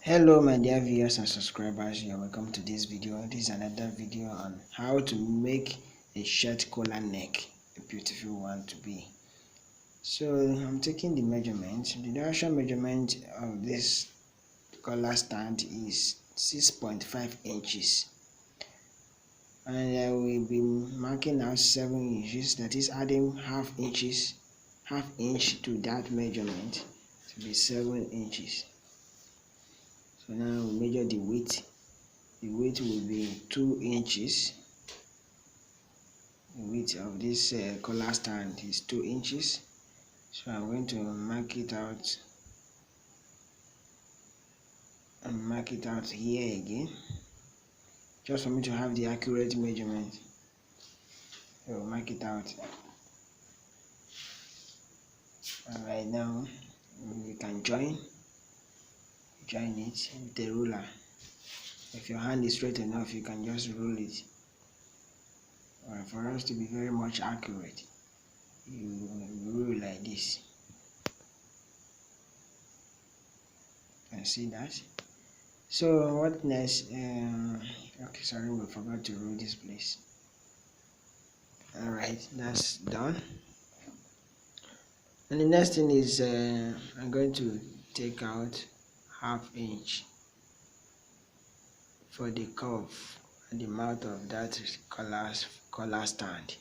Hello my dear viewers and subscribers, you are welcome to this video. This is another video on how to make a shirt collar neck, a beautiful one to be. So I'm taking the measurement. The direction measurement of this collar stand is 6.5 inches, and I will be marking out 7 inches, that is adding half inch to that measurement to be 7 inches. So now we measure the width. The width will be 2 inches. The width of this collar stand is 2 inches. So I'm going to mark it out and mark it out here again, just for me to have the accurate measurement. So mark it out. Alright, now you can join it with a ruler. If your hand is straight enough, you can just rule it. For us to be very much accurate, you rule like this. You can see that. So what next? Okay, sorry, we forgot to rule this place. Alright, that's done. And the next thing is I'm going to take out half inch for the curve at the mouth of that collar stand.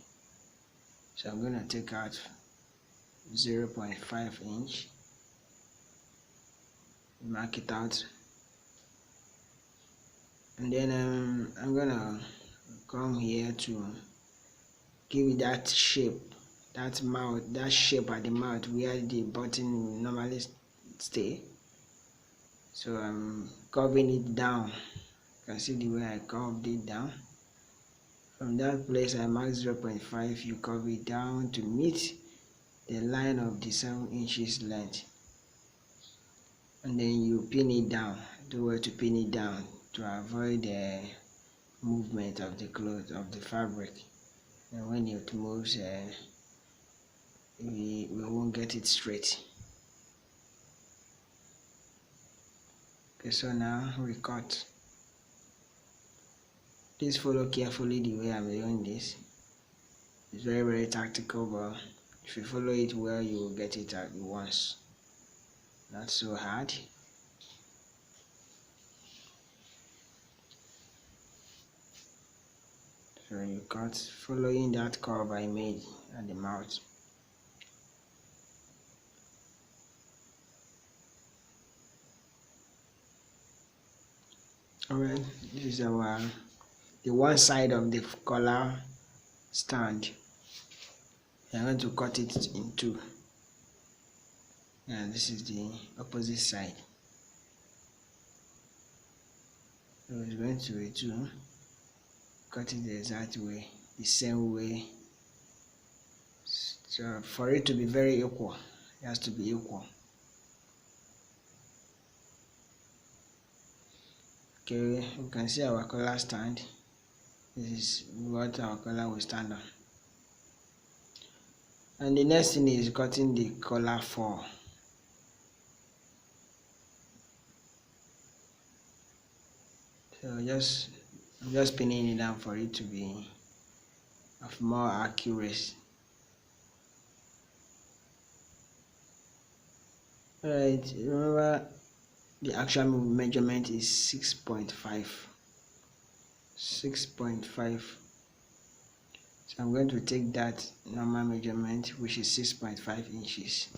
So I'm going to take out 0.5 inch, mark it out, and then I'm gonna come here to give it that shape, that shape at the mouth where the button will normally stay. So I'm curving it down. You can see the way I curved it down. From that place I mark 0.5, you curve it down to meet the line of the 7 inches length, and then you pin it down. Do well to pin it down to avoid the movement of the cloth, of the fabric, and when it moves we won't get it straight. Okay, so now we cut. Please follow carefully the way I'm doing this. It's very tactical, but if you follow it well, you will get it at once. Not so hard. So you cut following that curve I made at the mouth. Alright, this is the one side of the collar stand. I'm going to cut it in two, and this is the opposite side. So it's going to be two. Cut it the exact way, the same way. So for it to be very equal, it has to be equal. Okay, you can see our collar stand. This is what our collar will stand on. And the next thing is cutting the collar fore. So I'm just pinning it down for it to be of more accuracy. Alright, remember the actual measurement is 6.5. So I'm going to take that normal measurement, which is 6.5 inches.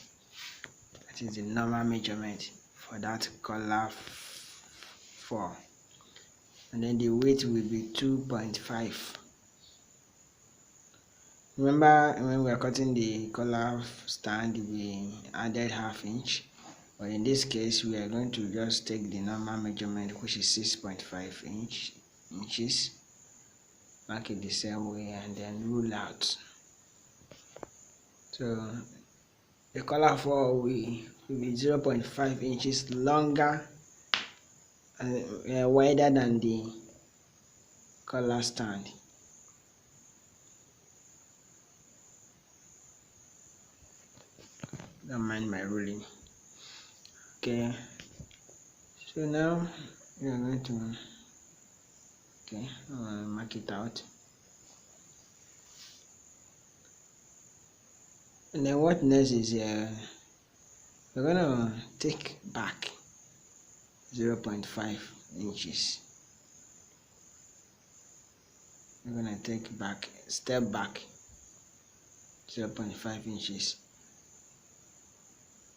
That is the normal measurement for that collar fore. And then the weight will be 2.5. Remember when we are cutting the collar stand, we added half inch, but in this case we are going to just take the normal measurement, which is 6.5 inches, mark it the same way, and then rule out. So the collar fore will be 0.5 inches longer and wider than the collar stand. Don't mind my ruling. Okay, So now we are going to mark it out. And then what next is we're gonna take back 0.5 inches. We're gonna take back, step back 0.5 inches.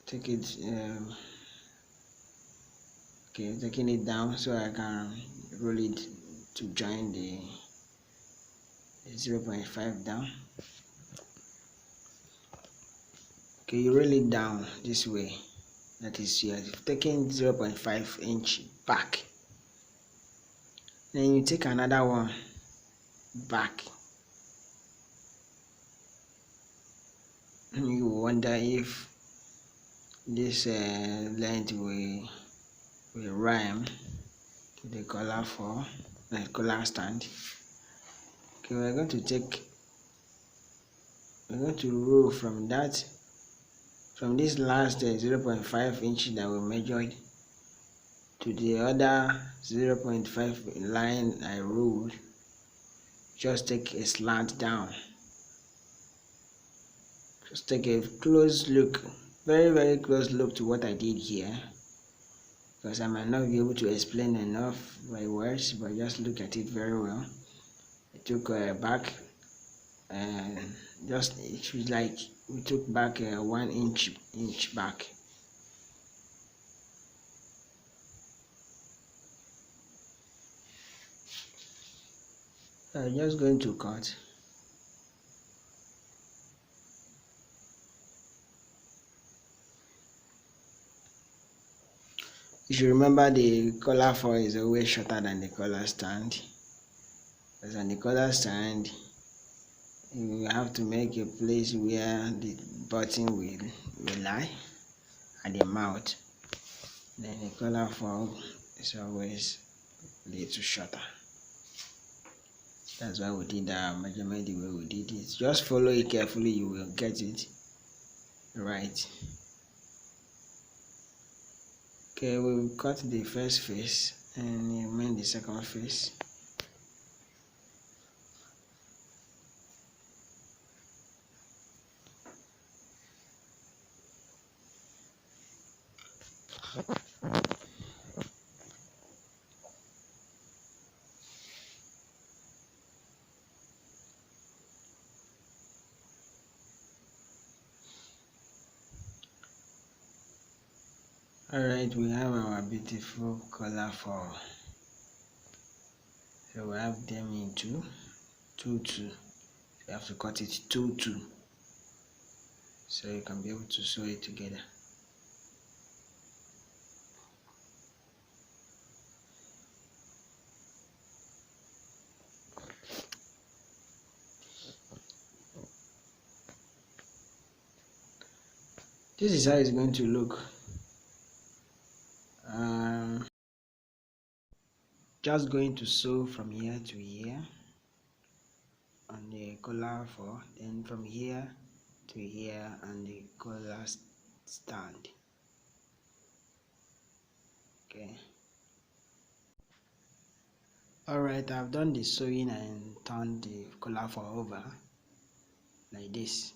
Take it taking it down so I can roll it to join the 0.5 down. Okay, you roll it down this way. That is, you are taking 0.5 inch back. Then you take another one back. You wonder if this length will rhyme to the collar for the collar stand. Okay, we're going to roll from this last 0.5 inch that we measured to the other 0.5 line I rolled. Just take a slant down. Just take a close look, very close look to what I did here, because I might not be able to explain enough by words, but just look at it very well. I took back, and it was like we took back 1 inch back. I'm just going to cut. You should remember the collar foil is always shorter than the collar stand, because on the collar stand you have to make a place where the button will lie at the mouth. Then the collar foil is always a little shorter. That's why we did our measurement the way we did it. Just follow it carefully, you will get it right. Okay, we'll cut the first face and remain the second face. Alright, we have our beautiful collar foil. So we have them in 2, 2, 2. You have to cut it 2, 2, so you can be able to sew it together. This is how it's going to look. Just going to sew from here to here on the collar foil, then from here to here on the collar stand. Okay. Alright, I've done the sewing and turned the collar foil over like this.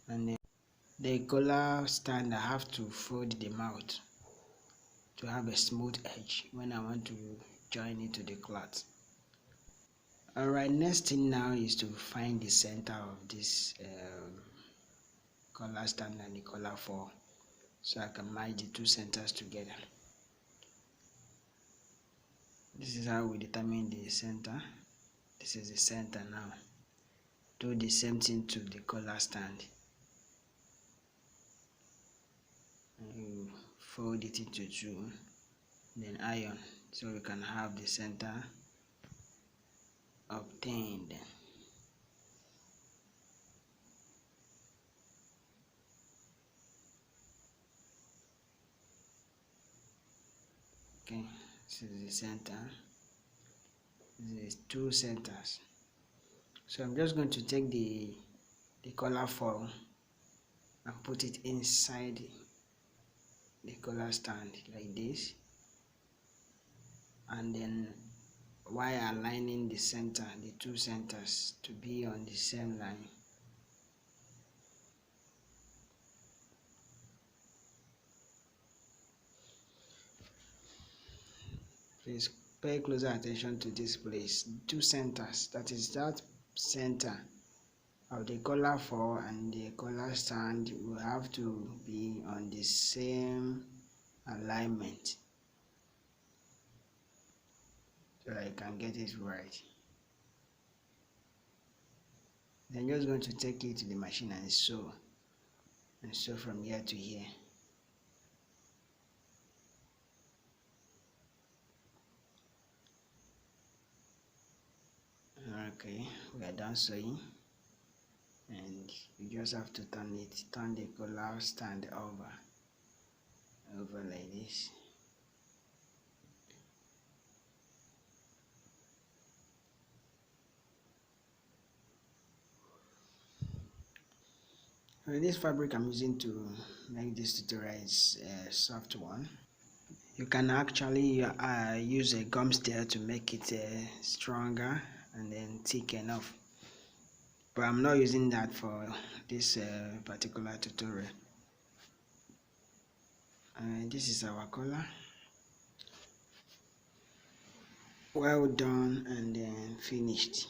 And the collar stand, I have to fold the mouth to have a smooth edge when I want to join it to the cloth. Alright, next thing now is to find the center of this collar stand and the collar foil, so I can match the two centers together. This is how we determine the center. This is the center now. Do the same thing to the collar stand. You fold it into 2, then iron, so we can have the center obtained. Okay, this is the center. This is 2 centers. So I'm just going to take the collar foil and put it inside the color stand like this, and then while aligning the center, the two centers to be on the same line. Please pay closer attention to this place. Two centers, that is that center of the color 4 and the color stand will have to be on the same alignment so that you can get it right. Then you're just going to take it to the machine and sew from here to here. Okay, we are done sewing, and you just have to turn the collar stand over like this. This fabric I'm using to make this tutorial is a soft one. You can actually use a gum style to make it stronger and then thick enough, but I'm not using that for this particular tutorial. This is our collar. Well done and then finished.